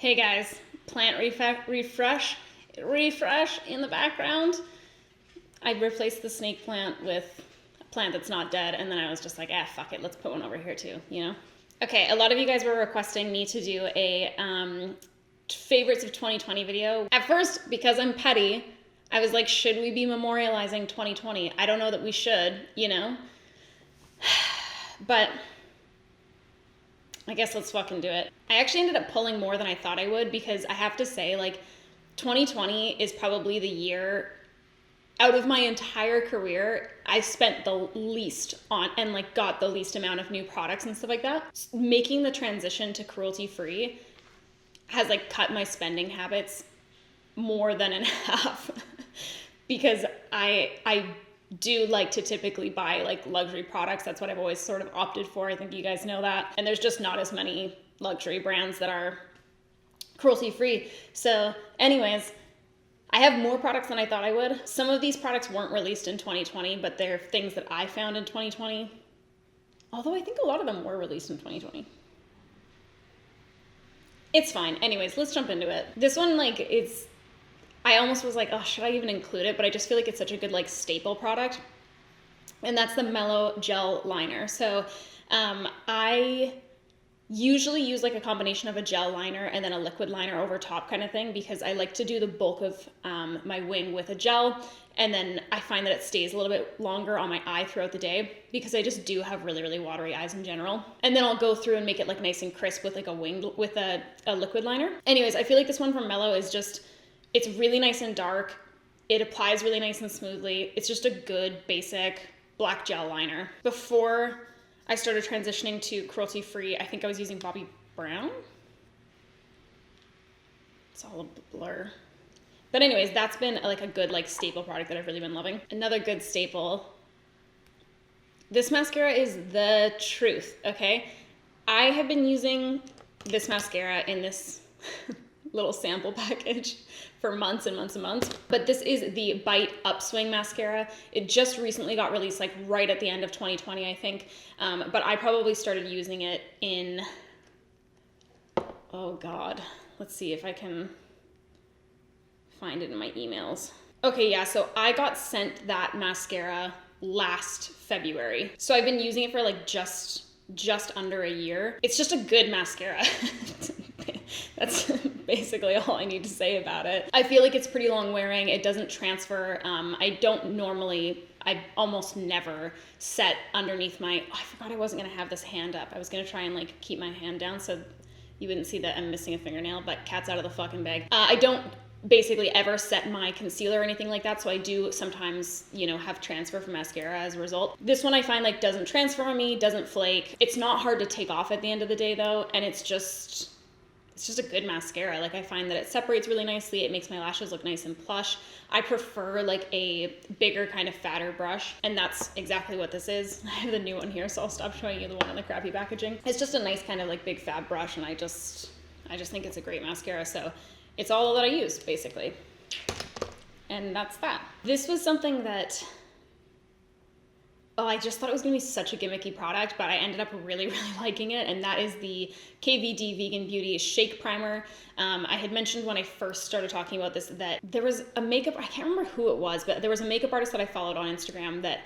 Hey guys, plant refresh in the background. I replaced the snake plant with a plant that's not dead, and then I was just like, fuck it, let's put one over here too, you know? Okay, a lot of you guys were requesting me to do a favorites of 2020 video. At first, because I'm petty, I was like, should we be memorializing 2020? I don't know that we should, you know? But I guess let's fucking do it. I actually ended up pulling more than I thought I would, because I have to say, like, 2020 is probably the year out of my entire career I spent the least on and like got the least amount of new products and stuff like that. Making the transition to cruelty-free has like cut my spending habits more than in half because I do like to typically buy like luxury products. That's what I've always sort of opted for. I think you guys know that. And there's just not as many luxury brands that are cruelty free. So anyways, I have more products than I thought I would. Some of these products weren't released in 2020, but they're things that I found in 2020. Although I think a lot of them were released in 2020. It's fine. Anyways, let's jump into it. This one, like, I almost was like, oh, should I even include it? But I just feel like it's such a good like staple product. And that's the Mellow Gel Liner. So I usually use like a combination of a gel liner and then a liquid liner over top kind of thing, because I like to do the bulk of my wing with a gel. And then I find that it stays a little bit longer on my eye throughout the day, because I just do have really, really watery eyes in general. And then I'll go through and make it like nice and crisp with like a wing, with a liquid liner. Anyways, I feel like this one from Mellow is just, it's really nice and dark. It applies really nice and smoothly. It's just a good basic black gel liner. Before I started transitioning to cruelty-free, I think I was using Bobbi Brown. It's all a blur. But anyways, that's been like a good like staple product that I've really been loving. Another good staple. This mascara is the truth, okay? I have been using this mascara in this little sample package for months and months and months. But this is the Bite Upswing Mascara. It just recently got released like right at the end of 2020, I think. But I probably started using it in, oh God, let's see if I can find it in my emails. Okay, yeah, so I got sent that mascara last February. So I've been using it for like just under a year. It's just a good mascara. That's basically all I need to say about it. I feel like it's pretty long wearing. It doesn't transfer. I almost never set underneath my, I forgot I wasn't gonna have this hand up. I was gonna try and like keep my hand down so you wouldn't see that I'm missing a fingernail, but cat's out of the fucking bag. I don't basically ever set my concealer or anything like that, so I do sometimes, you know, have transfer from mascara as a result. This one I find like doesn't transfer on me, doesn't flake. It's not hard to take off at the end of the day though, and it's just a good mascara. Like I find that it separates really nicely. It makes my lashes look nice and plush. I prefer like a bigger kind of fatter brush, and that's exactly what this is. I have the new one here, so I'll stop showing you the one in the crappy packaging. It's just a nice kind of like big fat brush, and I just think it's a great mascara. So it's all that I use basically. And that's that. This was something that, I just thought it was gonna be such a gimmicky product, but I ended up really, really liking it, and that is the KVD Vegan Beauty Shake Primer. I had mentioned when I first started talking about this that there was a makeup, I can't remember who it was, but there was a makeup artist that I followed on Instagram that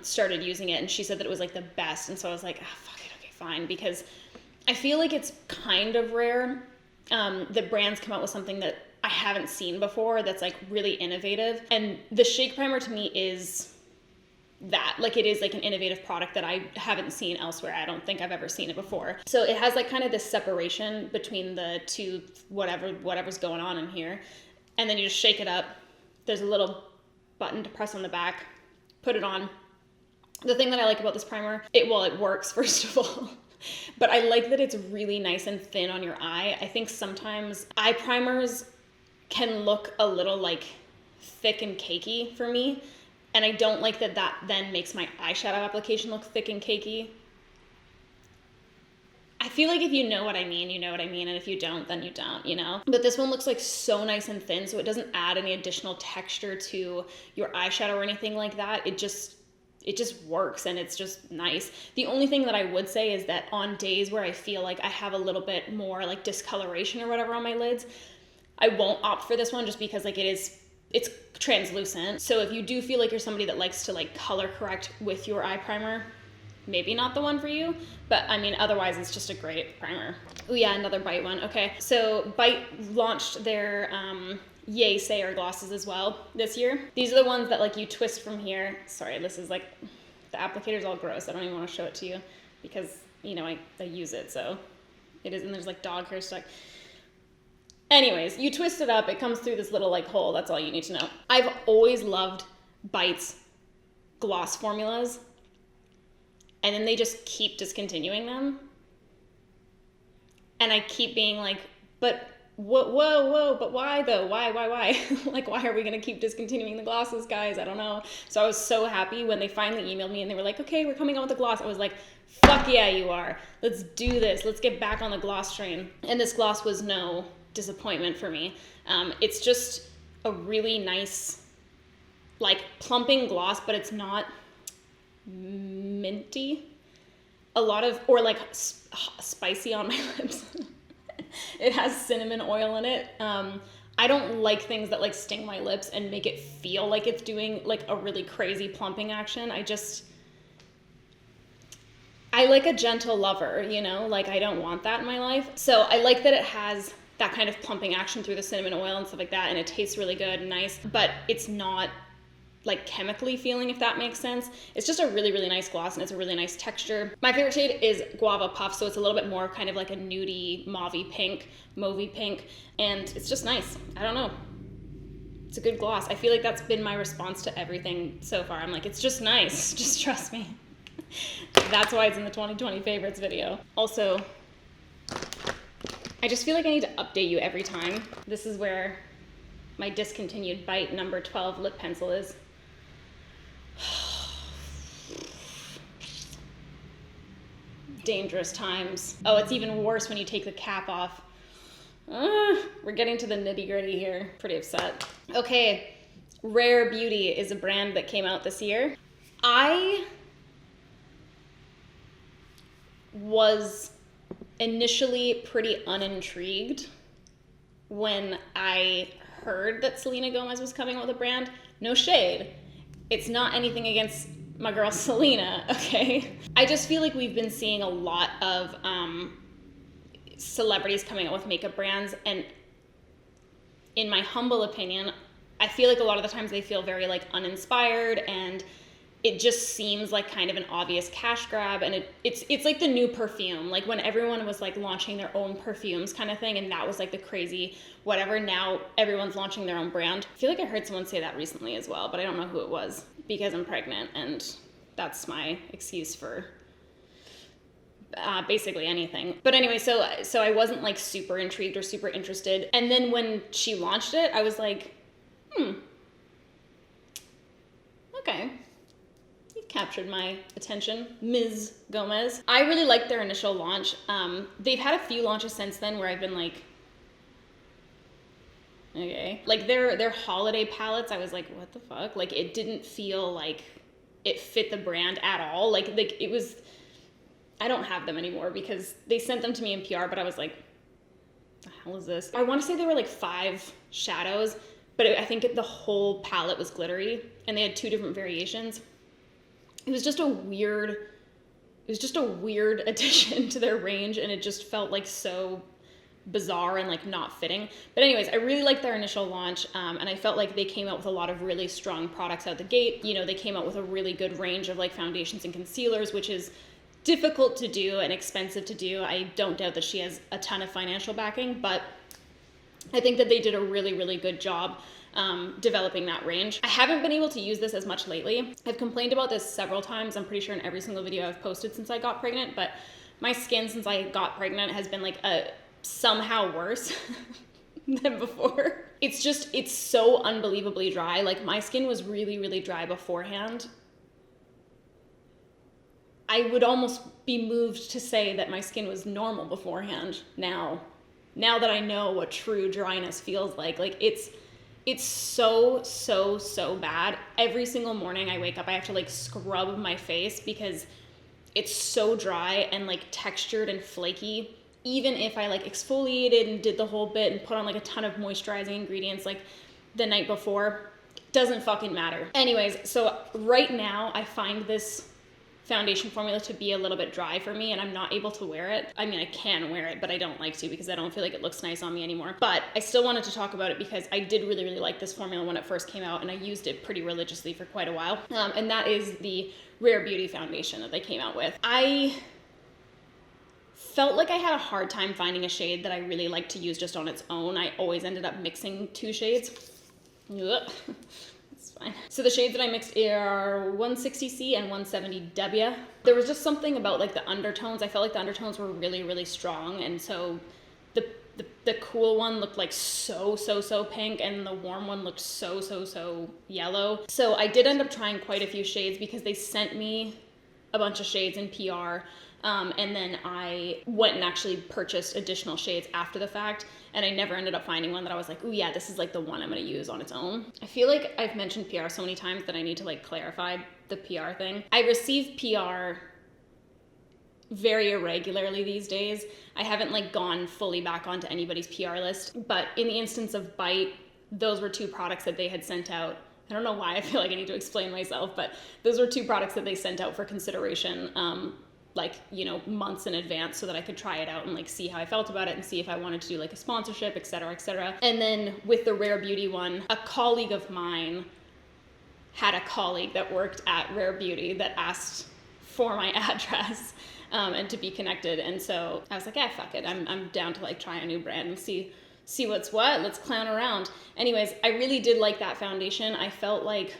started using it, and she said that it was like the best, and so I was like, fuck it, okay, fine, because I feel like it's kind of rare that brands come out with something that I haven't seen before that's like really innovative, and the Shake Primer to me is that, like, it is like an innovative product that I haven't seen elsewhere. I don't think I've ever seen it before. So it has like kind of this separation between the two, whatever's going on in here, and then you just shake it up. There's a little button to press on the back, put it on. The thing that I like about this primer, it works first of all, but I like that it's really nice and thin on your eye. I think sometimes eye primers can look a little like thick and cakey for me, and I don't like that then makes my eyeshadow application look thick and cakey. I feel like if you know what I mean, you know what I mean, and if you don't, then you don't, you know? But this one looks like so nice and thin, so it doesn't add any additional texture to your eyeshadow or anything like that. It just it just works and it's just nice. The only thing that I would say is that on days where I feel like I have a little bit more like discoloration or whatever on my lids, I won't opt for this one just because like it's translucent. So if you do feel like you're somebody that likes to like color correct with your eye primer, maybe not the one for you, but I mean, otherwise it's just a great primer. Oh yeah, another Bite one. Okay, so Bite launched their Yay Sayer glosses as well this year. These are the ones that like you twist from here. Sorry, this is like, the applicator's all gross. I don't even want to show it to you because, you know, I use it, so it is, and there's like dog hair stuck. Anyways, you twist it up, it comes through this little like hole. That's all you need to know. I've always loved Bite's gloss formulas, and then they just keep discontinuing them. And I keep being like, but whoa, but why though? Why? Like, why are we gonna keep discontinuing the glosses, guys? I don't know. So I was so happy when they finally emailed me and they were like, okay, we're coming out with a gloss. I was like, fuck yeah, you are. Let's do this. Let's get back on the gloss train. And this gloss was no disappointment for me. It's just a really nice, like, plumping gloss, but it's not minty. A lot of, or like spicy on my lips. It has cinnamon oil in it. I don't like things that like sting my lips and make it feel like it's doing like a really crazy plumping action. I like a gentle lover, you know, like I don't want that in my life. So I like that it has that kind of plumping action through the cinnamon oil and stuff like that, and it tastes really good and nice, but it's not like chemically feeling, if that makes sense. It's just a really, really nice gloss and it's a really nice texture. My favorite shade is Guava Puff, so it's a little bit more kind of like a nudie mauvey pink, and it's just nice. I don't know. It's a good gloss. I feel like that's been my response to everything so far. I'm like, it's just nice, just trust me. That's why it's in the 2020 favorites video. Also, I just feel like I need to update you every time. This is where my discontinued Bite number 12 lip pencil is. Dangerous times. Oh, it's even worse when you take the cap off. We're getting to the nitty gritty here. Pretty upset. Okay, Rare Beauty is a brand that came out this year. I was initially pretty unintrigued when I heard that Selena Gomez was coming out with a brand. No shade. It's not anything against my girl Selena, okay? I just feel like we've been seeing a lot of celebrities coming out with makeup brands, and in my humble opinion, I feel like a lot of the times they feel very like uninspired, and it just seems like kind of an obvious cash grab, and it's like the new perfume, like when everyone was like launching their own perfumes kind of thing, and that was like the crazy whatever. Now everyone's launching their own brand. I feel like I heard someone say that recently as well, but I don't know who it was, because I'm pregnant, and that's my excuse for basically anything. But anyway, so I wasn't like super intrigued or super interested, and then when she launched it, I was like, okay. Captured my attention, Ms. Gomez. I really liked their initial launch. They've had a few launches since then where I've been like, okay. Like their holiday palettes, I was like, what the fuck? Like it didn't feel like it fit the brand at all. Like it was, I don't have them anymore because they sent them to me in PR, but I was like, the hell is this? I want to say they were like 5 shadows, but I think the whole palette was glittery, and they had 2 different variations. It was just a weird addition to their range, and it just felt like so bizarre and like not fitting. But anyways, I really liked their initial launch, and I felt like they came out with a lot of really strong products out the gate. You know, they came out with a really good range of like foundations and concealers, which is difficult to do and expensive to do. I don't doubt that she has a ton of financial backing, but I think that they did a really, really good job developing that range. I haven't been able to use this as much lately. I've complained about this several times. I'm pretty sure in every single video I've posted since I got pregnant, but my skin since I got pregnant has been like somehow worse than before. It's so unbelievably dry. Like my skin was really, really dry beforehand. I would almost be moved to say that my skin was normal beforehand now that I know what true dryness feels like. Like It's so, so, so bad. Every single morning I wake up, I have to like scrub my face because it's so dry and like textured and flaky. Even if I like exfoliated and did the whole bit and put on like a ton of moisturizing ingredients like the night before, doesn't fucking matter. Anyways, so right now I find this foundation formula to be a little bit dry for me and I'm not able to wear it. I mean, I can wear it, but I don't like to because I don't feel like it looks nice on me anymore. But I still wanted to talk about it because I did really, really like this formula when it first came out and I used it pretty religiously for quite a while. And that is the Rare Beauty foundation that they came out with. I felt like I had a hard time finding a shade that I really like to use just on its own. I always ended up mixing two shades. Ugh. It's fine. So the shades that I mixed are 160C and 170W. There was just something about like the undertones. I felt like the undertones were really, really strong. And so the cool one looked like so pink and the warm one looked so yellow. So I did end up trying quite a few shades because they sent me a bunch of shades in PR. And then I went and actually purchased additional shades after the fact, and I never ended up finding one that I was like, oh yeah, this is like the one I'm gonna use on its own. I feel like I've mentioned PR so many times that I need to like clarify the PR thing. I receive PR very irregularly these days. I haven't like gone fully back onto anybody's PR list, but in the instance of Bite, those were two products that they had sent out. I don't know why I feel like I need to explain myself, but those were two products that they sent out for consideration, like, you know, months in advance so that I could try it out and like see how I felt about it and see if I wanted to do like a sponsorship, et cetera, et cetera. And then with the Rare Beauty one, a colleague of mine had a colleague that worked at Rare Beauty that asked for my address and to be connected. And so I was like, yeah, fuck it. I'm down to like try a new brand and see what's what. Let's clown around. Anyways, I really did like that foundation. I felt like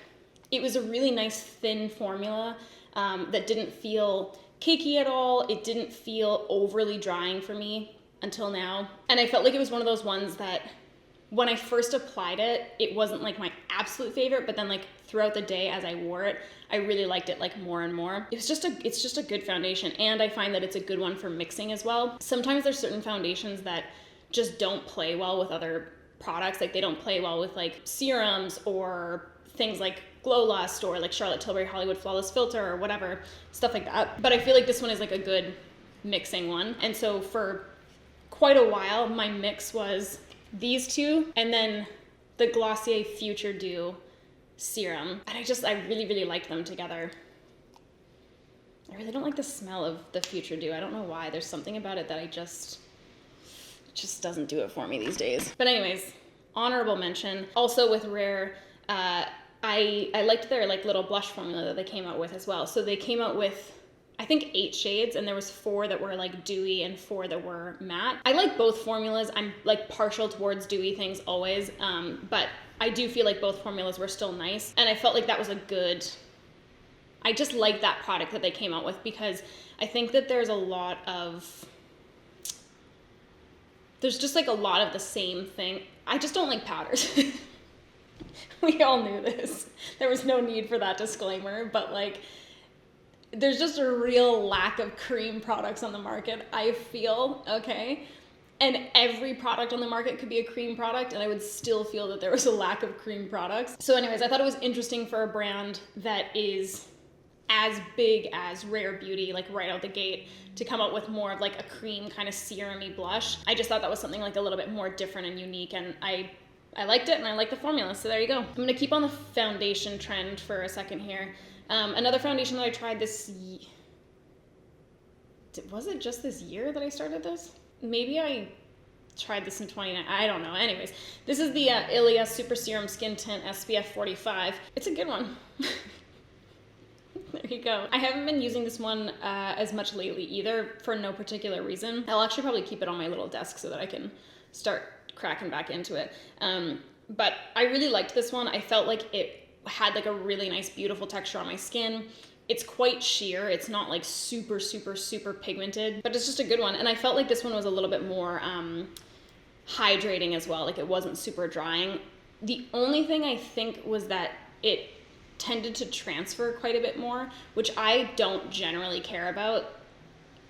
it was a really nice thin formula that didn't feel cakey at all. It didn't feel overly drying for me until now. And I felt like it was one of those ones that when I first applied it, it wasn't like my absolute favorite, but then like throughout the day as I wore it, I really liked it like more and more. It's just a good foundation, and I find that it's a good one for mixing as well. Sometimes there's certain foundations that just don't play well with other products. Like they don't play well with like serums or things like Glow Lust or like Charlotte Tilbury Hollywood Flawless Filter or whatever, stuff like that. But I feel like this one is like a good mixing one. And so for quite a while, my mix was these two and then the Glossier Future Dew serum. And I really, really liked them together. I really don't like the smell of the Future Dew. I don't know why. There's something about it that it just doesn't do it for me these days. But anyways, honorable mention. Also with Rare, I liked their like little blush formula that they came out with as well. So they came out with, I think 8 shades, and there was 4 that were like dewy and 4 that were matte. I like both formulas. I'm like partial towards dewy things always, but I do feel like both formulas were still nice. And I felt like that was I just like that product that they came out with because I think that there's just like a lot of the same thing. I just don't like powders. We all knew this. There was no need for that disclaimer, but like, there's just a real lack of cream products on the market, I feel, okay? And every product on the market could be a cream product, and I would still feel that there was a lack of cream products. So anyways, I thought it was interesting for a brand that is as big as Rare Beauty, like right out the gate, to come out with more of like a cream kind of serum-y blush. I just thought that was something like a little bit more different and unique, and I liked it and I like the formula, so there you go. I'm gonna keep on the foundation trend for a second here. Another foundation that I tried was it just this year that I started this? Maybe I tried this in 2019, I don't know. Anyways, this is the Ilia Super Serum Skin Tint SPF 45. It's a good one. There you go. I haven't been using this one as much lately either, for no particular reason. I'll actually probably keep it on my little desk so that I can start cracking back into it. But I really liked this one. I felt like it had like a really nice, beautiful texture on my skin. It's quite sheer. It's not like super pigmented, but it's just a good one. And I felt like this one was a little bit more hydrating as well. Like it wasn't super drying. The only thing I think was that it tended to transfer quite a bit more, which I don't generally care about.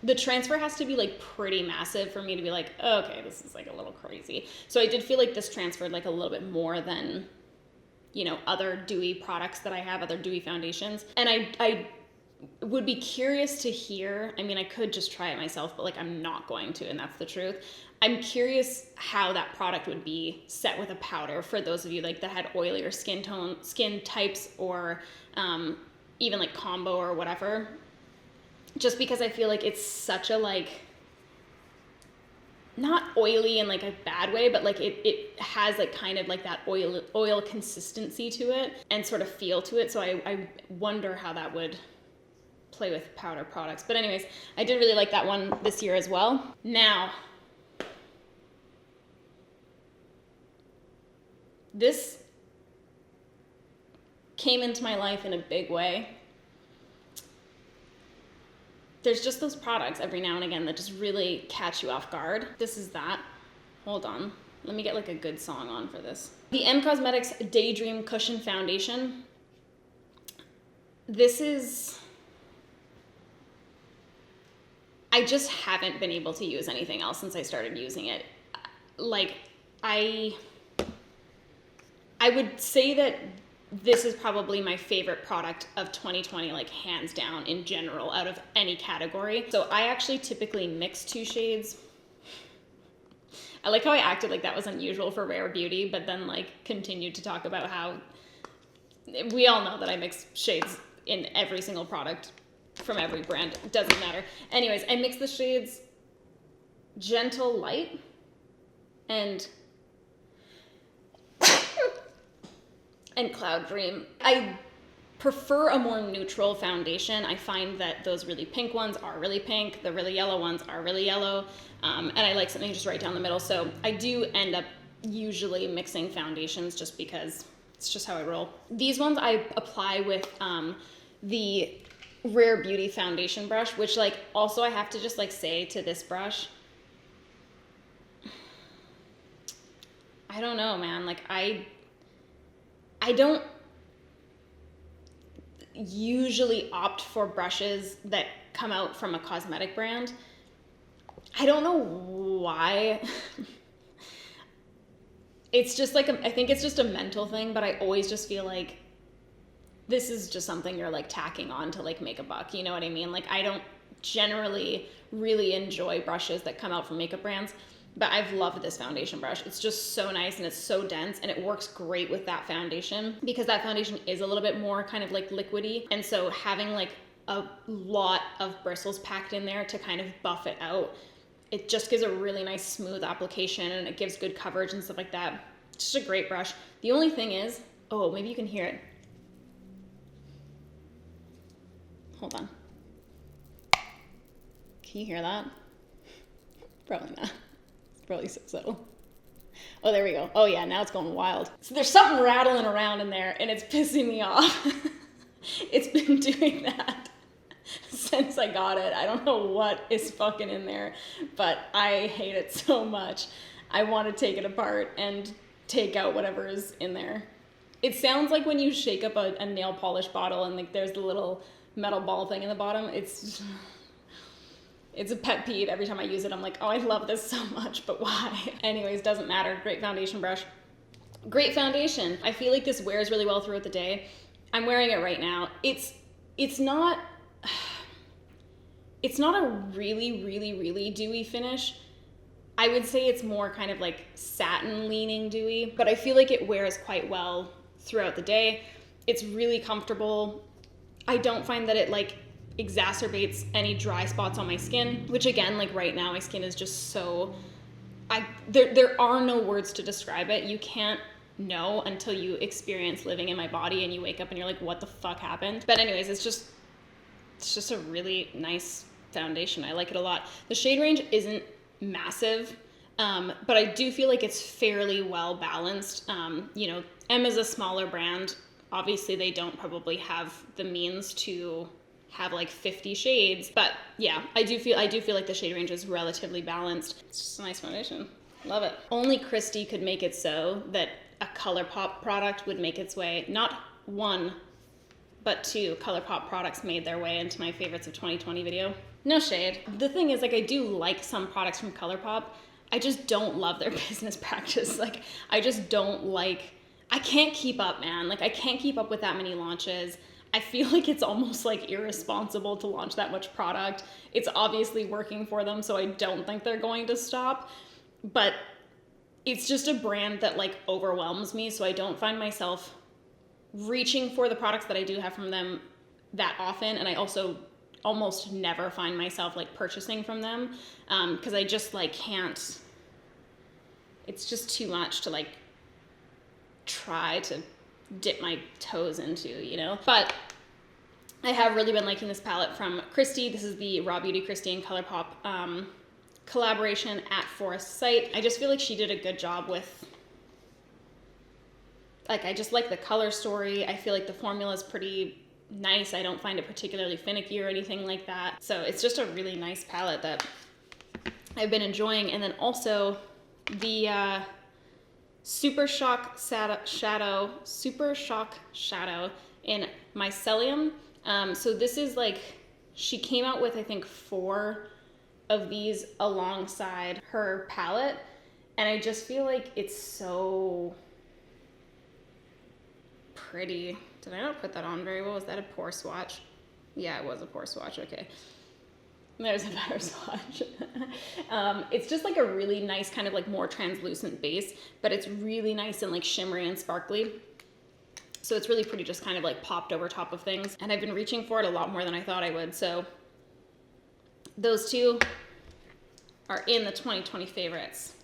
the transfer has to be like pretty massive for me to be like, oh, okay, this is like a little crazy. So I did feel like this transferred like a little bit more than, you know, other dewy products that I have, other dewy foundations. And I would be curious to hear, I mean, I could just try it myself, but like I'm not going to, and that's the truth. I'm curious how that product would be set with a powder for those of you like that had oilier skin types, or even like combo or whatever. Just because I feel like it's such a like, not oily in like a bad way, but like it has like kind of like that oil consistency to it and sort of feel to it. So I wonder how that would play with powder products. But anyways, I did really like that one this year as well. Now, this came into my life in a big way. There's just those products every now and again that just really catch you off guard. This is that. Hold on. Let me get like a good song on for this. The M Cosmetics Daydream Cushion Foundation. This is... I just haven't been able to use anything else since I started using it. Like, I would say that this is probably my favorite product of 2020, like hands down in general, out of any category. So I actually typically mix 2 shades. I like how I acted like that was unusual for Rare Beauty, but then like continued to talk about how we all know that I mix shades in every single product from every brand. It doesn't matter. Anyways, I mix the shades Gentle Light and Cloud Dream. I prefer a more neutral foundation. I find that those really pink ones are really pink, the really yellow ones are really yellow, and I like something just right down the middle. So I do end up usually mixing foundations just because it's just how I roll. These ones I apply with the Rare Beauty foundation brush, which like also I have to just like say to this brush, I don't know, man, like I don't usually opt for brushes that come out from a cosmetic brand. I don't know why. It's just like, I think it's just a mental thing, but I always just feel like this is just something you're like tacking on to like make a buck. You know what I mean? Like I don't generally really enjoy brushes that come out from makeup brands. But I've loved this foundation brush. It's just so nice and it's so dense and it works great with that foundation because that foundation is a little bit more kind of like liquidy. And so having like a lot of bristles packed in there to kind of buff it out, it just gives a really nice smooth application and it gives good coverage and stuff like that. It's just a great brush. The only thing is, oh, maybe you can hear it. Hold on. Can you hear that? Probably not. Probably so subtle. Oh, there we go. Oh yeah, now it's going wild. So there's something rattling around in there and it's pissing me off. It's been doing that since I got it. I don't know what is fucking in there, but I hate it so much. I want to take it apart and take out whatever is in there. It sounds like when you shake up a nail polish bottle and like there's the little metal ball thing in the bottom. It's a pet peeve. Every time I use it, I'm like, oh, I love this so much, but why? Anyways, doesn't matter. Great foundation brush. Great foundation. I feel like this wears really well throughout the day. I'm wearing it right now. It's not a really dewy finish. I would say it's more kind of like satin leaning dewy, but I feel like it wears quite well throughout the day. It's really comfortable. I don't find that it like exacerbates any dry spots on my skin, which again, like right now my skin is just so, there are no words to describe it. You can't know until you experience living in my body and you wake up and you're like, what the fuck happened? But anyways, it's just a really nice foundation. I like it a lot. The shade range isn't massive, but I do feel like it's fairly well balanced. You know, M is a smaller brand. Obviously they don't probably have the means to have like 50 shades, but yeah, I do feel like the shade range is relatively balanced. It's just a nice foundation. Love it. Only Christy could make it so that a ColourPop product would make its way, not one, but 2 ColourPop products made their way into my favorites of 2020 video. No shade. The thing is, like, I do like some products from ColourPop. I just don't love their business practice. Like, I just don't like, I can't keep up, man. Like, I can't keep up with that many launches. I feel like it's almost like irresponsible to launch that much product. It's obviously working for them, so I don't think they're going to stop. But it's just a brand that like overwhelms me, so I don't find myself reaching for the products that I do have from them that often. And I also almost never find myself like purchasing from them because I just like can't, it's just too much to like try to dip my toes into, you know? But I have really been liking this palette from Christy. This is the Raw Beauty Christy and ColourPop collaboration at Forest Sight. I just feel like she did a good job with, like, I just like the color story. I feel like the formula is pretty nice. I don't find it particularly finicky or anything like that. So it's just a really nice palette that I've been enjoying. And then also the Super Shock Shadow in Mycelium. So this is like, she came out with, I think, 4 of these alongside her palette. And I just feel like it's so pretty. Did I not put that on very well? Was that a poor swatch? Yeah, it was a poor swatch. Okay. There's a better swatch. It's just like a really nice kind of like more translucent base, but it's really nice and like shimmery and sparkly. So it's really pretty, just kind of like popped over top of things. And I've been reaching for it a lot more than I thought I would. So those two are in the 2020 favorites.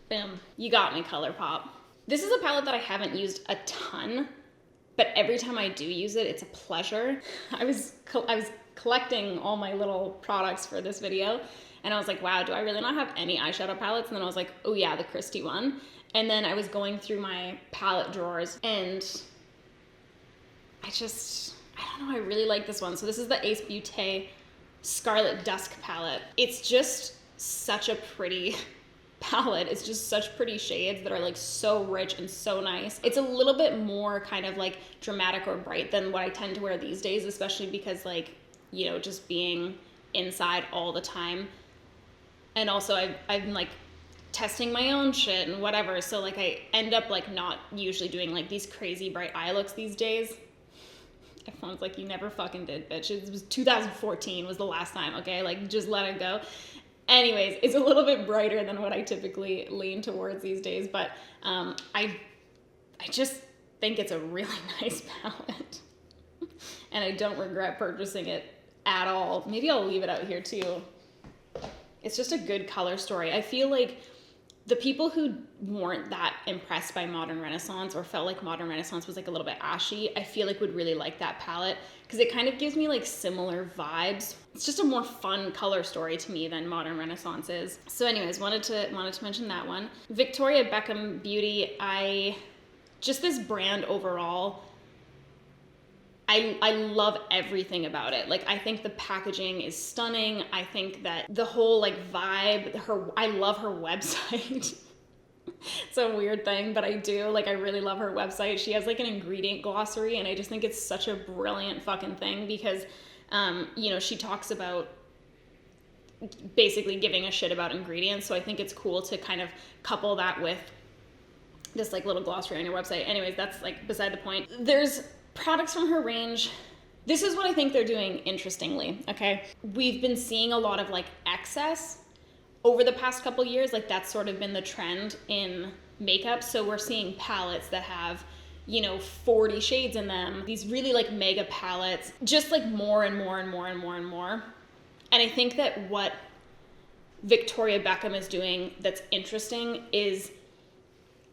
Boom. You got me, ColourPop. This is a palette that I haven't used a ton, but every time I do use it, it's a pleasure. I was collecting all my little products for this video, and I was like, wow, do I really not have any eyeshadow palettes? And then I was like, oh yeah, the Christy one. And then I was going through my palette drawers, and I don't know, I really like this one. So this is the Ace Beauté Scarlet Dusk palette. It's just such a pretty palette. It's just such pretty shades that are like so rich and so nice. It's a little bit more kind of like dramatic or bright than what I tend to wear these days, especially because like, you know, just being inside all the time. And also I've been like testing my own shit and whatever. So like I end up like not usually doing like these crazy bright eye looks these days. Everyone's like, you never fucking did, bitch. It was 2014 was the last time, okay? Like just let it go. Anyways, it's a little bit brighter than what I typically lean towards these days, but I just think it's a really nice palette. And I don't regret purchasing it at all. Maybe I'll leave it out here too. It's just a good color story. I feel like the people who weren't that impressed by Modern Renaissance or felt like Modern Renaissance was like a little bit ashy, I feel like would really like that palette because it kind of gives me like similar vibes. It's just a more fun color story to me than Modern Renaissance is. So anyways, wanted to mention that one. Victoria Beckham Beauty, just this brand overall, I love everything about it. Like, I think the packaging is stunning. I think that the whole like vibe, I love her website. It's a weird thing, but I do. Like, I really love her website. She has like an ingredient glossary, and I just think it's such a brilliant fucking thing because, you know, she talks about basically giving a shit about ingredients. So I think it's cool to kind of couple that with this like little glossary on your website. Anyways, that's like beside the point. There's products from her range. This is what I think they're doing interestingly, okay? We've been seeing a lot of like excess over the past couple years. Like that's sort of been the trend in makeup. So we're seeing palettes that have, you know, 40 shades in them. These really like mega palettes, just like more and more and more and more and more. And I think that what Victoria Beckham is doing that's interesting is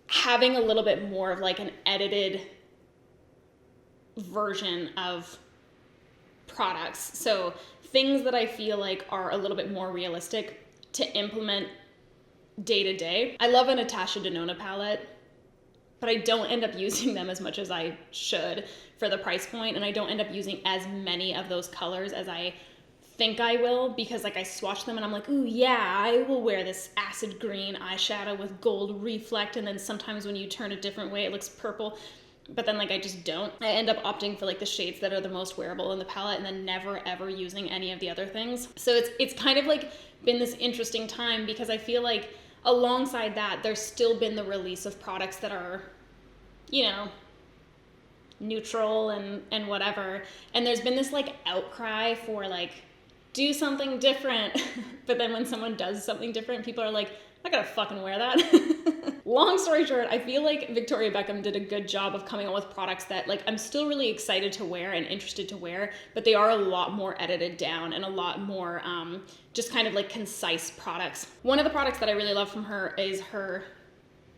having a little bit more of like an edited version of products. So things that I feel like are a little bit more realistic to implement day to day. I love a Natasha Denona palette, but I don't end up using them as much as I should for the price point, and I don't end up using as many of those colors as I think I will, because like I swatch them and I'm like, ooh yeah, I will wear this acid green eyeshadow with gold reflect, and then sometimes when you turn a different way it looks purple. but then like I just don't. I end up opting for like the shades that are the most wearable in the palette and then never ever using any of the other things. So it's kind of like been this interesting time because I feel like alongside that, there's still been the release of products that are, you know, neutral and whatever. And there's been this like outcry for like, do something different. But then when someone does something different, people are like, I gotta fucking wear that. Long story short, I feel like Victoria Beckham did a good job of coming up with products that like I'm still really excited to wear and interested to wear, but they are a lot more edited down and a lot more just kind of like concise products. One of the products that I really love from her is her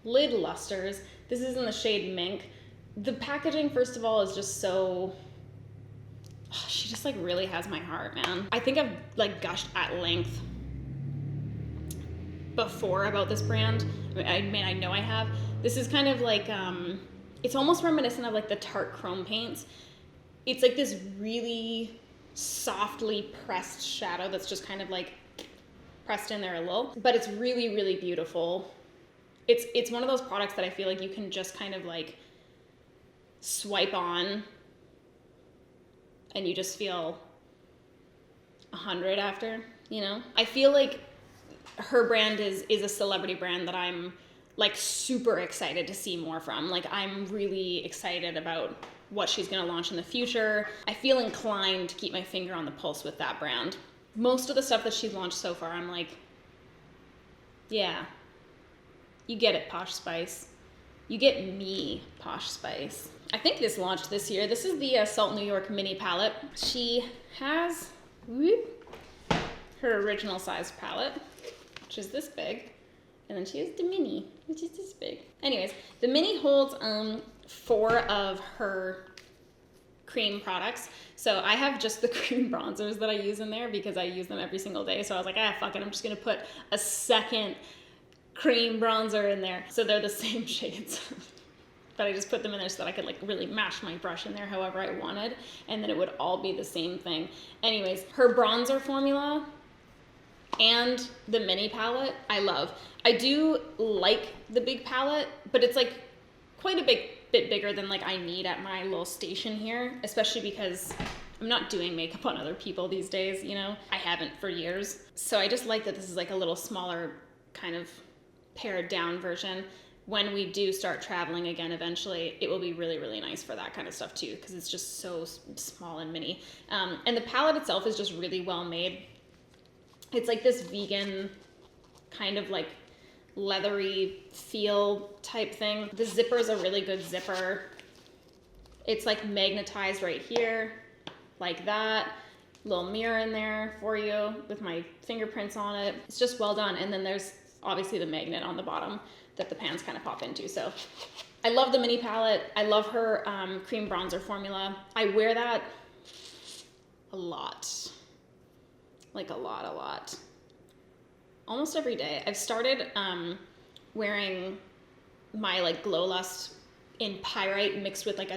lid lusters. This is in the shade Mink. The packaging, first of all, is just so... she just like really has my heart, man. I think I've like gushed at length before about this brand. I mean, I know I have. This is kind of like, it's almost reminiscent of like the Tarte Chrome paints. It's like this really softly pressed shadow that's just kind of like pressed in there a little, but it's really, really beautiful. It's one of those products that I feel like you can just kind of like swipe on and you just feel 100 after, you know? I feel like her brand is a celebrity brand that I'm like super excited to see more from. Like I'm really excited about what she's gonna launch in the future. I feel inclined to keep my finger on the pulse with that brand. Most of the stuff that she's launched so far, I'm like, yeah, you get it, Posh Spice. You get me, Posh Spice. I think this launched this year. This is the Salt New York mini palette. She has her original size palette, which is this big, and then she has the mini, which is this big. Anyways, the mini holds 4 of her cream products. So I have just the cream bronzers that I use in there because I use them every single day. So I was like, fuck it, I'm just gonna put a second cream bronzer in there. So they're the same shades. But I just put them in there so that I could like really mash my brush in there however I wanted, and then it would all be the same thing. Anyways, her bronzer formula and the mini palette, I love. I do like the big palette, but it's like quite a bit bigger than like I need at my little station here, especially because I'm not doing makeup on other people these days, you know? I haven't for years. So I just like that this is like a little smaller kind of pared down version. When we do start traveling again eventually, it will be really, really nice for that kind of stuff too, because it's just so small and mini. And the palette itself is just really well made. It's like this vegan kind of like leathery feel type thing. The zipper is a really good zipper. It's like magnetized right here, like that. Little mirror in there for you with my fingerprints on it. It's just well done. And then there's obviously the magnet on the bottom that the pans kind of pop into. So I love the mini palette. I love her cream bronzer formula. I wear that a lot. Like a lot. Almost every day. I've started wearing my like Glow Lust in pyrite mixed with like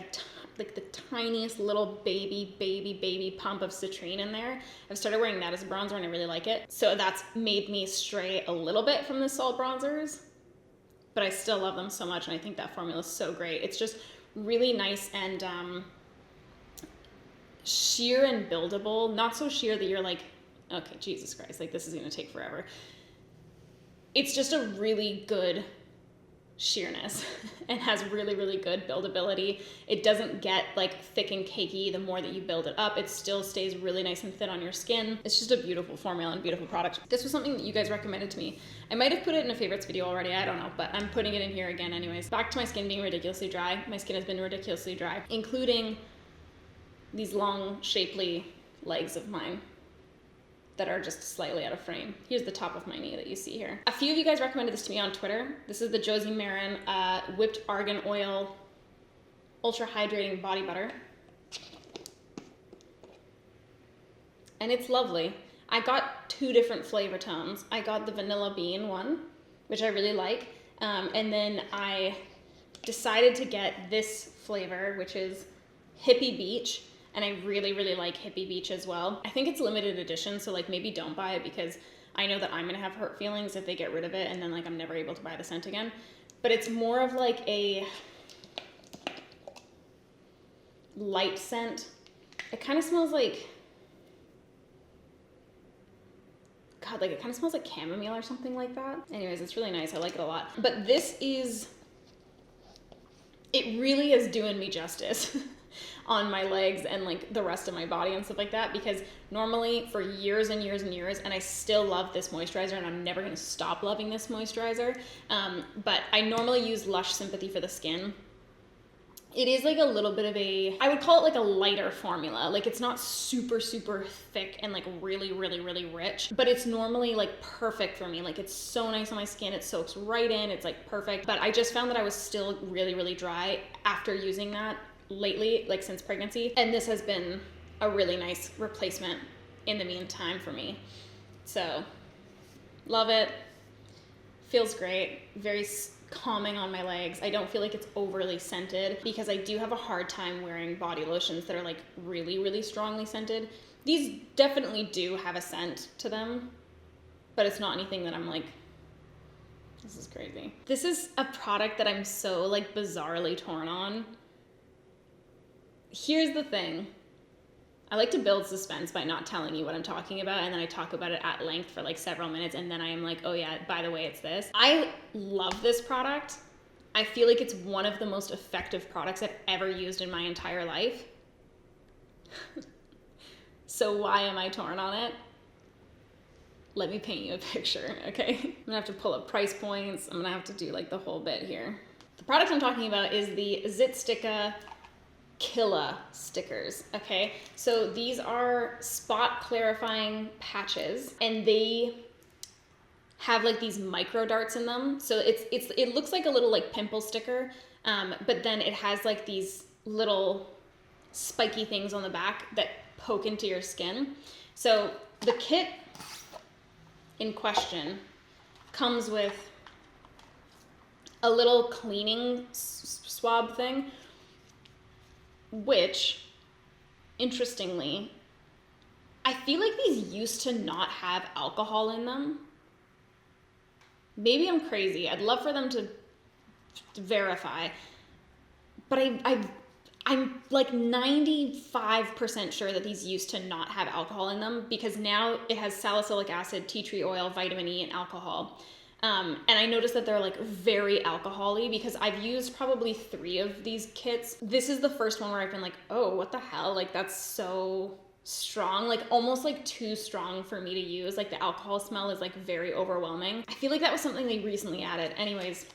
the tiniest little baby pump of citrine in there. I've started wearing that as a bronzer and I really like it. So that's made me stray a little bit from the salt bronzers, but I still love them so much and I think that formula is so great. It's just really nice and sheer and buildable. Not so sheer that you're like, okay, Jesus Christ, like this is gonna take forever. It's just a really good sheerness and has really, really good buildability. It doesn't get like thick and cakey the more that you build it up. It still stays really nice and thin on your skin. It's just a beautiful formula and beautiful product. This was something that you guys recommended to me. I might have put it in a favorites video already, I don't know, but I'm putting it in here again anyways. Back to my skin being ridiculously dry. My skin has been ridiculously dry, including these long, shapely legs of mine that are just slightly out of frame. Here's the top of my knee that you see here. A few of you guys recommended this to me on Twitter. This is the Josie Maran Whipped Argan Oil Ultra Hydrating Body Butter. And it's lovely. I got 2 different flavor tones. I got the vanilla bean one, which I really like. And then I decided to get this flavor, which is Hippie Beach. And I really, really like Hippie Beach as well. I think it's limited edition, so like maybe don't buy it because I know that I'm gonna have hurt feelings if they get rid of it and then like I'm never able to buy the scent again. But it's more of like a light scent. It kind of smells like, God, like it kind of smells like chamomile or something like that. Anyways, it's really nice. I like it a lot. But this is, it really is doing me justice on my legs and like the rest of my body and stuff like that, because normally for years and years and years, and I still love this moisturizer and I'm never gonna stop loving this moisturizer, but I normally use Lush Sympathy for the skin. It is like a little bit of a, I would call it like a lighter formula. Like it's not super, super thick and like really, really, really rich, but it's normally like perfect for me. Like it's so nice on my skin. It soaks right in. It's like perfect. But I just found that I was still really, really dry after using that lately, like since pregnancy. And this has been a really nice replacement in the meantime for me. So love it. Feels great. Very calming on my legs. I don't feel like it's overly scented because I do have a hard time wearing body lotions that are like really, really strongly scented. These definitely do have a scent to them, but it's not anything that I'm like, this is crazy. This is a product that I'm so like bizarrely torn on. Here's the thing. I like to build suspense by not telling you what I'm talking about, and then I talk about it at length for like several minutes, and then I am like, oh yeah, by the way, it's this. I love this product. I feel like it's one of the most effective products I've ever used in my entire life. So why am I torn on it? Let me paint you a picture, okay? I'm gonna have to pull up price points. I'm gonna have to do like the whole bit here. The product I'm talking about is the Zitstika Killa stickers, okay? So these are spot clarifying patches, and they have like these micro darts in them. So it looks like a little like pimple sticker, but then it has like these little spiky things on the back that poke into your skin. So the kit in question comes with a little cleaning swab thing, which, interestingly, I feel like these used to not have alcohol in them. Maybe I'm crazy. I'd love for them to verify. But I'm like 95% sure that these used to not have alcohol in them, because now it has salicylic acid, tea tree oil, vitamin E, and alcohol. And I noticed that they're like very alcohol-y, because I've used probably 3 of these kits. This is the first one where I've been like, oh, what the hell? Like that's so strong, like almost like too strong for me to use. Like the alcohol smell is like very overwhelming. I feel like that was something they recently added. Anyways,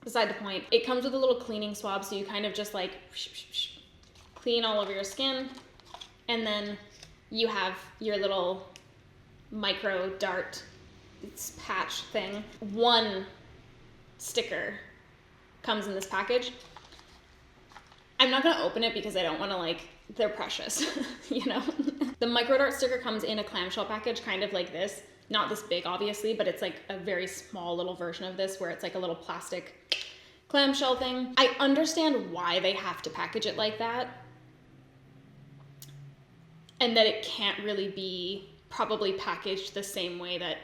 beside the point, it comes with a little cleaning swab. So you kind of just like clean all over your skin. And then you have your little micro dart patch thing. 1 sticker comes in this package. I'm not gonna open it because I don't want to, like, they're precious, you know? The micro dart sticker comes in a clamshell package, kind of like this. Not this big, obviously, but it's like a very small little version of this where it's like a little plastic clamshell thing. I understand why they have to package it like that, and that it can't really be probably packaged the same way that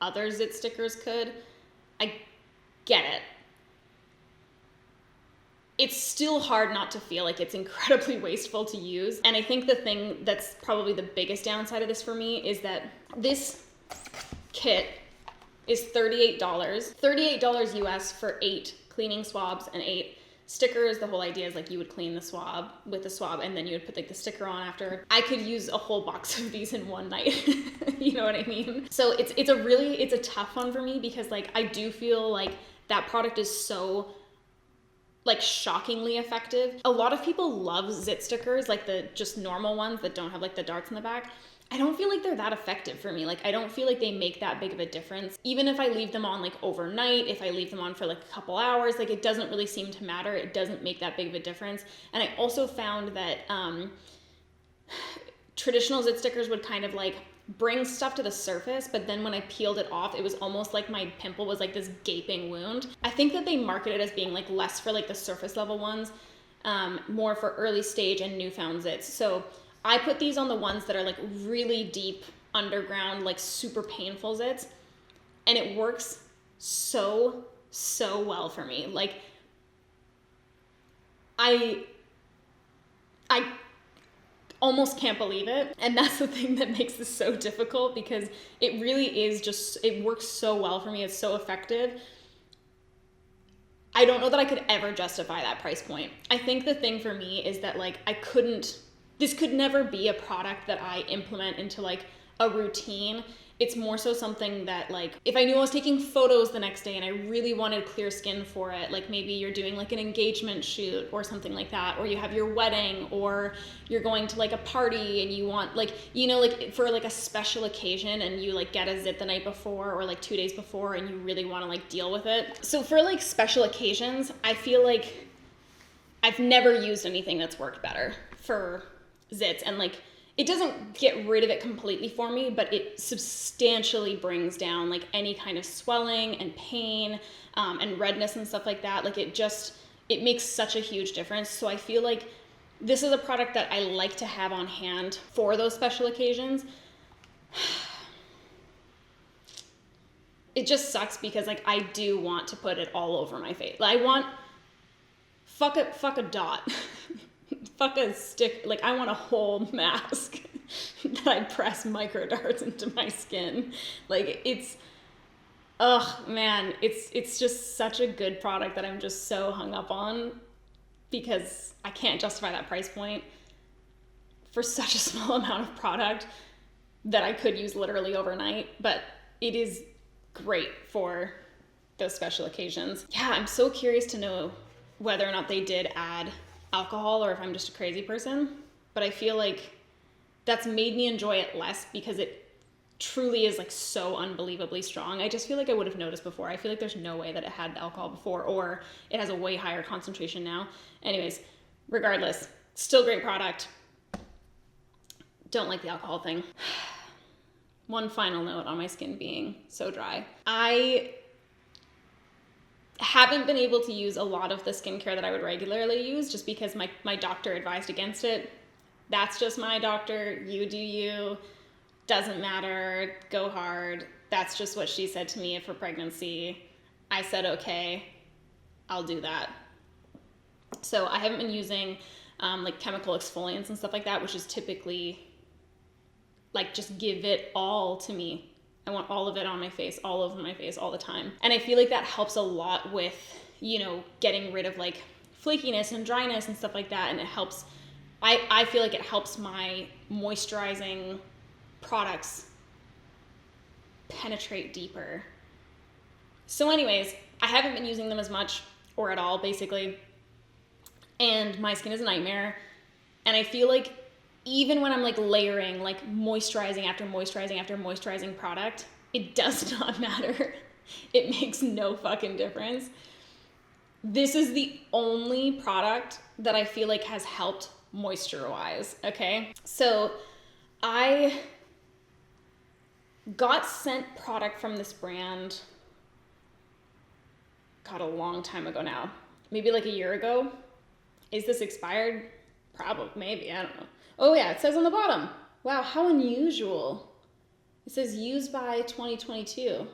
other Zit stickers could. I get it. It's still hard not to feel like it's incredibly wasteful to use. And I think the thing that's probably the biggest downside of this for me is that this kit is $38. $38 US for 8 cleaning swabs and 8 stickers. The whole idea is like you would clean the swab with the swab and then you would put like the sticker on after. I could use a whole box of these in one night. You know what I mean? So it's a tough one for me, because like I do feel like that product is so like shockingly effective. A lot of people love Zit stickers, like the just normal ones that don't have like the darts in the back. I don't feel like they're that effective for me. Like I don't feel like they make that big of a difference. Even if I leave them on like overnight, if I leave them on for like a couple hours, like it doesn't really seem to matter. It doesn't make that big of a difference. And I also found that traditional Zit stickers would kind of like bring stuff to the surface, but then when I peeled it off, it was almost like my pimple was like this gaping wound. I think that they market it as being like less for like the surface level ones, more for early stage and newfound zits. So I put these on the ones that are like really deep underground, like super painful zits, and it works so well for me. Like I almost can't believe it. And that's the thing that makes this so difficult, because it really is just, it works so well for me. It's so effective. I don't know that I could ever justify that price point. I think the thing for me is that like this could never be a product that I implement into like a routine. It's more so something that like, if I knew I was taking photos the next day and I really wanted clear skin for it, like maybe you're doing like an engagement shoot or something like that, or you have your wedding, or you're going to like a party and you want like, you know, like for like a special occasion and you like get a zit the night before or like 2 days before and you really want to like deal with it. So for like special occasions, I feel like I've never used anything that's worked better for zits, and like, it doesn't get rid of it completely for me, but it substantially brings down like any kind of swelling and pain and redness and stuff like that. Like it makes such a huge difference. So I feel like this is a product that I like to have on hand for those special occasions. It just sucks because like I do want to put it all over my face. I want, fuck a dot. Fuck a stick, like I want a whole mask that I press micro darts into my skin. Like it's, oh man, it's just such a good product that I'm just so hung up on, because I can't justify that price point for such a small amount of product that I could use literally overnight, but it is great for those special occasions. Yeah, I'm so curious to know whether or not they did add alcohol or if I'm just a crazy person, but I feel like that's made me enjoy it less because it truly is like so unbelievably strong. I just feel like I would have noticed before. I feel like there's no way that it had alcohol before, or it has a way higher concentration now. Anyways, regardless, still great product. Don't like the alcohol thing. One final note on my skin being so dry. I haven't been able to use a lot of the skincare that I would regularly use just because my doctor advised against it. That's just my doctor. You do you. Doesn't matter. Go hard. That's just what she said to me for pregnancy. I said, okay, I'll do that. So I haven't been using like chemical exfoliants and stuff like that, which is typically like just give it all to me. I want all of it on my face, all over my face, all the time. And I feel like that helps a lot with, you know, getting rid of like flakiness and dryness and stuff like that. And it helps, I feel like it helps my moisturizing products penetrate deeper. So anyways, I haven't been using them as much or at all, basically. And my skin is a nightmare. And I feel like even when I'm like layering, like moisturizing after moisturizing after moisturizing product, it does not matter. It makes no fucking difference. This is the only product that I feel like has helped moisturize, okay? So I got sent product from this brand, God, a long time ago now. Maybe like a year ago. Is this expired? Probably, maybe, I don't know. Oh yeah, it says on the bottom. Wow, how unusual. It says used by 2022.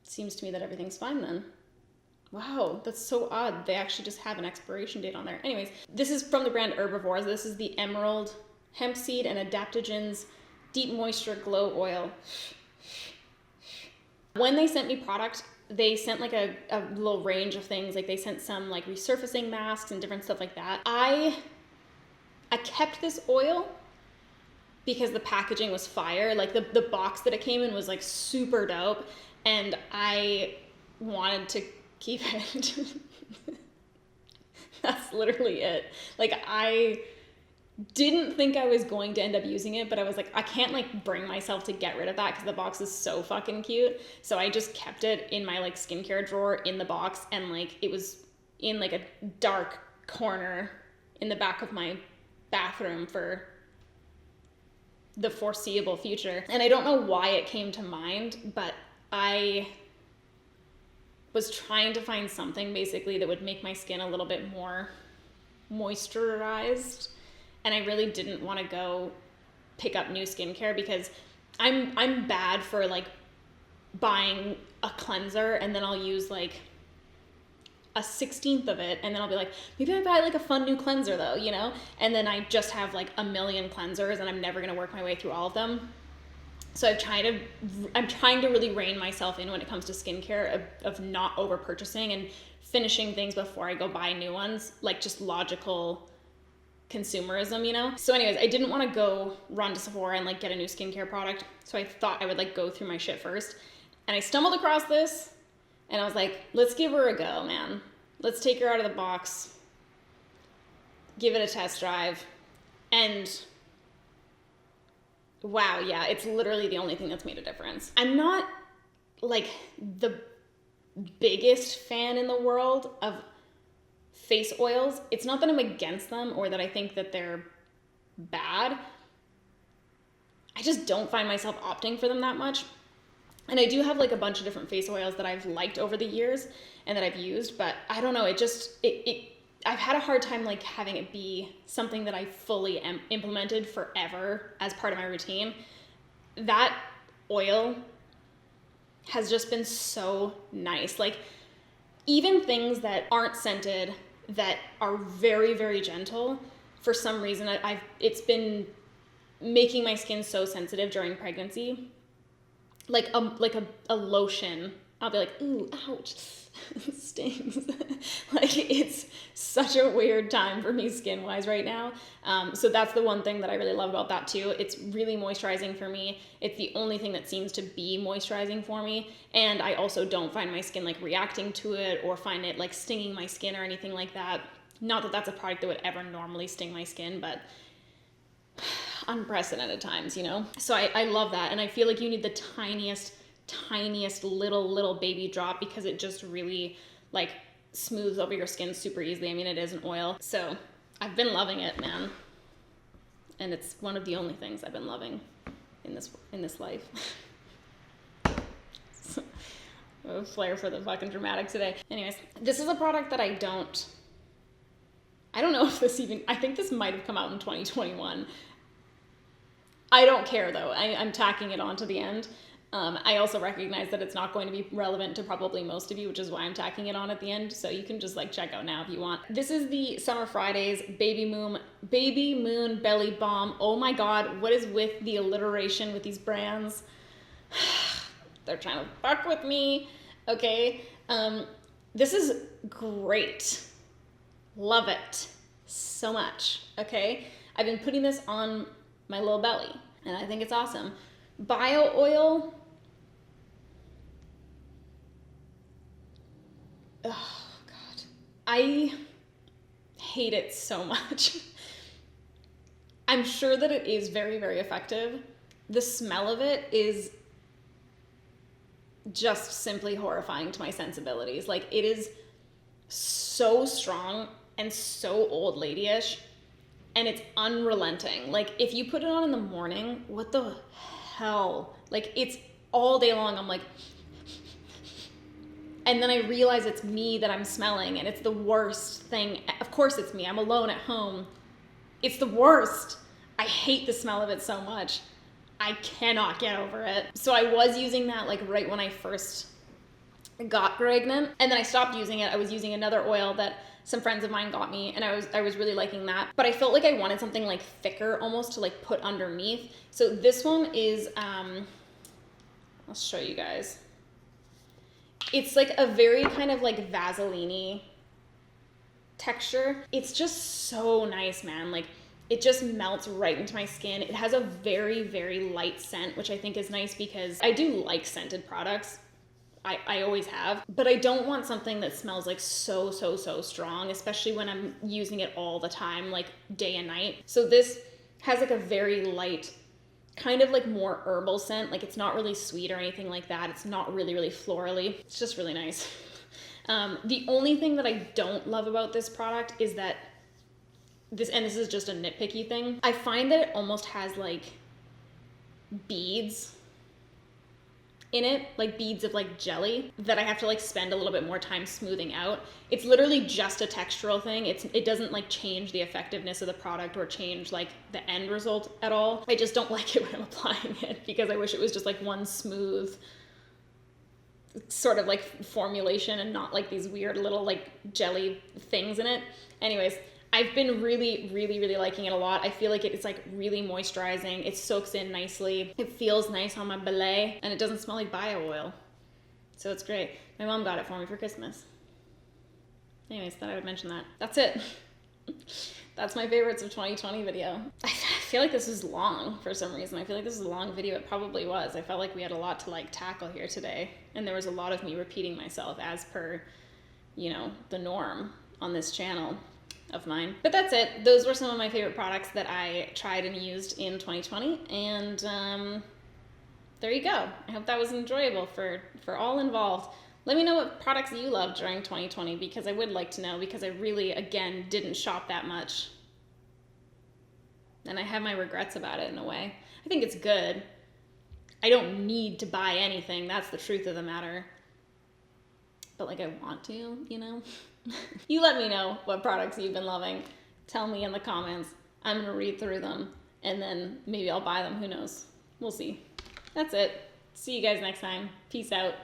Seems to me that everything's fine then. Wow, that's so odd. They actually just have an expiration date on there. Anyways, this is from the brand Herbivore. This is the Emerald Hemp Seed and Adaptogens Deep Moisture Glow Oil. When they sent me product, they sent like a little range of things. Like they sent some like resurfacing masks and different stuff like that. I kept this oil because the packaging was fire. Like the box that it came in was like super dope, and I wanted to keep it. That's literally it. Like I didn't think I was going to end up using it, but I was like, I can't like bring myself to get rid of that because the box is so fucking cute. So I just kept it in my like skincare drawer in the box, and like it was in like a dark corner in the back of my bathroom for the foreseeable future. And I don't know why it came to mind, but I was trying to find something basically that would make my skin a little bit more moisturized. And I really didn't want to go pick up new skincare because I'm bad for like buying a cleanser and then I'll use like a 16th of it, and then I'll be like, maybe I buy like a fun new cleanser though, you know? And then I just have like a million cleansers and I'm never gonna work my way through all of them. So I'm trying to really rein myself in when it comes to skincare of not over purchasing and finishing things before I go buy new ones, like just logical consumerism, you know? So anyways, I didn't want to go run to Sephora and like get a new skincare product. So I thought I would like go through my shit first. And I stumbled across this and I was like, let's give her a go, man. Let's take her out of the box, give it a test drive, and wow, yeah, it's literally the only thing that's made a difference. I'm not like the biggest fan in the world of face oils. It's not that I'm against them or that I think that they're bad. I just don't find myself opting for them that much. And I do have like a bunch of different face oils that I've liked over the years and that I've used, but I don't know, I've had a hard time like having it be something that I fully implemented forever as part of my routine. That oil has just been so nice. Like even things that aren't scented, that are very, very gentle, for some reason it's been making my skin so sensitive during pregnancy. Like a lotion, I'll be like, ooh, ouch, stings. Like it's such a weird time for me skin-wise right now. So that's the one thing that I really love about that too. It's really moisturizing for me. It's the only thing that seems to be moisturizing for me. And I also don't find my skin like reacting to it or find it like stinging my skin or anything like that. Not that that's a product that would ever normally sting my skin, but unprecedented times, you know? So I love that. And I feel like you need the tiniest little baby drop because it just really like smooths over your skin super easily. I mean, it is an oil. So I've been loving it, man. And it's one of the only things I've been loving in this life. Oh, flair for the fucking dramatic today. Anyways, this is a product that I don't know if this even, I think this might have come out in 2021. I don't care though. I'm tacking it on to the end. I also recognize that it's not going to be relevant to probably most of you, which is why I'm tacking it on at the end. So you can just like check out now if you want. This is the Summer Fridays Baby Moon Belly Balm. Oh my God, what is with the alliteration with these brands? They're trying to fuck with me. Okay. This is great. Love it so much. Okay. I've been putting this on my little belly and I think it's awesome. Bio oil. Oh God. I hate it so much. I'm sure that it is very, very effective. The smell of it is just simply horrifying to my sensibilities. Like it is so strong and so old lady-ish. And it's unrelenting. Like if you put it on in the morning, what the hell? Like it's all day long. I'm like, and then I realize it's me that I'm smelling and it's the worst thing. Of course it's me. I'm alone at home. It's the worst. I hate the smell of it so much. I cannot get over it. So I was using that like right when I first got pregnant, and then I stopped using it. I was using another oil that some friends of mine got me, and I was really liking that. But I felt like I wanted something like thicker almost to like put underneath. So this one is, I'll show you guys. It's like a very kind of like Vaseline-y texture. It's just so nice, man. Like it just melts right into my skin. It has a very, very light scent, which I think is nice because I do like scented products. I always have, but I don't want something that smells like so strong, especially when I'm using it all the time, like day and night. So this has like a very light, kind of like more herbal scent. Like it's not really sweet or anything like that. It's not really florally. It's just really nice. The only thing that I don't love about this product is that this is just a nitpicky thing. I find that it almost has like beads in it, like beads of like jelly that I have to like spend a little bit more time smoothing out. It's literally just a textural thing. It doesn't like change the effectiveness of the product or change like the end result at all. I just don't like it when I'm applying it because I wish it was just like one smooth sort of like formulation and not like these weird little like jelly things in it. Anyways, I've been really, really, really liking it a lot. I feel like it's like really moisturizing. It soaks in nicely. It feels nice on my belay, and it doesn't smell like bio oil. So it's great. My mom got it for me for Christmas. Anyways, thought I would mention that. That's it. That's my favorites of 2020 video. I feel like this is long for some reason. I feel like this is a long video. It probably was. I felt like we had a lot to like tackle here today. And there was a lot of me repeating myself as per, you know, the norm on this channel of mine. But that's it. Those were some of my favorite products that I tried and used in 2020. And there you go. I hope that was enjoyable for all involved. Let me know what products you loved during 2020, because I would like to know, because I really, again, didn't shop that much. And I have my regrets about it in a way. I think it's good. I don't need to buy anything. That's the truth of the matter. But like I want to, you know? You let me know what products you've been loving. Tell me in the comments. I'm gonna read through them and then maybe I'll buy them. Who knows? We'll see. That's it. See you guys next time. Peace out.